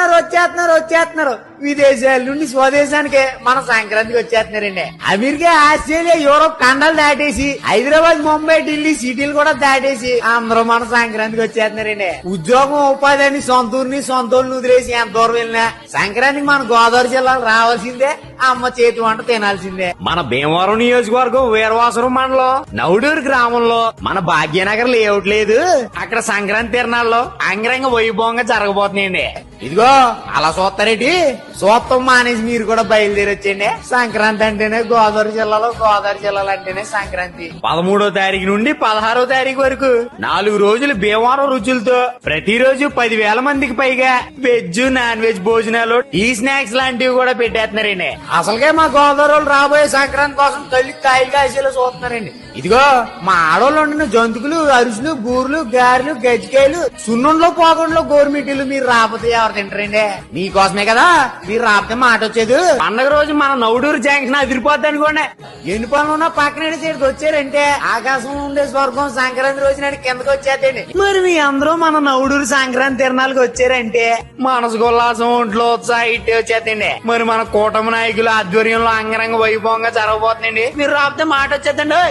వచ్చేస్తున్నారు విదేశాల నుండి స్వదేశానికి మన సంక్రాంతికి వచ్చేస్తున్నారండి. అమెరికా, ఆస్ట్రేలియా, యూరోప్ ఖండాలు దాటేసి హైదరాబాద్, ముంబై, ఢిల్లీ సిటీలు కూడా దాటేసి అందరూ మన సంక్రాంతికి వచ్చేస్తున్నారండి. ఉద్యోగం, ఉపాధి అని సొంత ఊరిని వదిలేసి ఎంత దూరం వెళ్ళినా సంక్రాంతికి మన గోదావరి జిల్లాలో రావాల్సిందే, అమ్మ చేతి వంట తినాల్సిందే. మన భీమవరం నియోజకవర్గం వీరవాసరం మండలం నౌడూరు గ్రామంలో మన భాగ్యనగర్ లేఅవుట్ లేదు, అక్కడ సంక్రాంతి తిరణాల్లో అంగరంగ వైభవంగా జరగబోతున్నాయండి. ఇదిగో అలా చూస్తారేటి, చూస్తాం మానేసి మీరు కూడా బయలుదేరి వచ్చేయండి. సంక్రాంతి అంటేనే గోదావరి జిల్లాలో అంటేనే సంక్రాంతి. 13వ తారీఖు నుండి 16వ తారీఖు వరకు 4 రోజులు భీమవరం రుచులతో ప్రతిరోజు 10,000 మందికి పైగా వెజ్, నాన్ వెజ్ భోజనాలు, టీ స్నాక్స్ లాంటివి కూడా పెట్టేస్తున్నారండి. అసలుకే మా గోదావరి రాబోయే సంక్రాంతి కోసం తల్లి కాయలు కాసేలా చూస్తున్నారండి. ఇదిగో మా ఆడోళ్ళు వండిన జంతుకులు, అరుసులు, బూర్లు, గారెలు, గజ్జికాయలు, సున్నుండలో, పోకుండా గోరుమిటీలు మీరు రాకపోతే ఎవరు తింటారండి? మీకోసమే కదా మీరు రాకపోతే మాట వచ్చేది. పండగ రోజు మన నౌడూరు జంక్షన్ అదిరిపోద్ది అనుకోండి. ఎన్ని పనులు ఉన్నా పక్కన సైడ్కి వచ్చారంటే ఆకాశం ఉండే స్వర్గం సంక్రాంతి రోజు నాడు కిందకి వచ్చేదండి. మరి మీ అందరూ మన నౌడూరు సంక్రాంతి తిరణాలకు వచ్చారంటే మనసుకు ఉల్లాసం, ఒంట్లో ఉత్సాహం ఇట్టే వచ్చేదండి. మరి మన కూటమి నాయకుల ఆధ్వర్యంలో అంగరంగ వైభవంగా జరగబోతుందండి. మీరు రాకపోతే మాట వచ్చేద్దండి.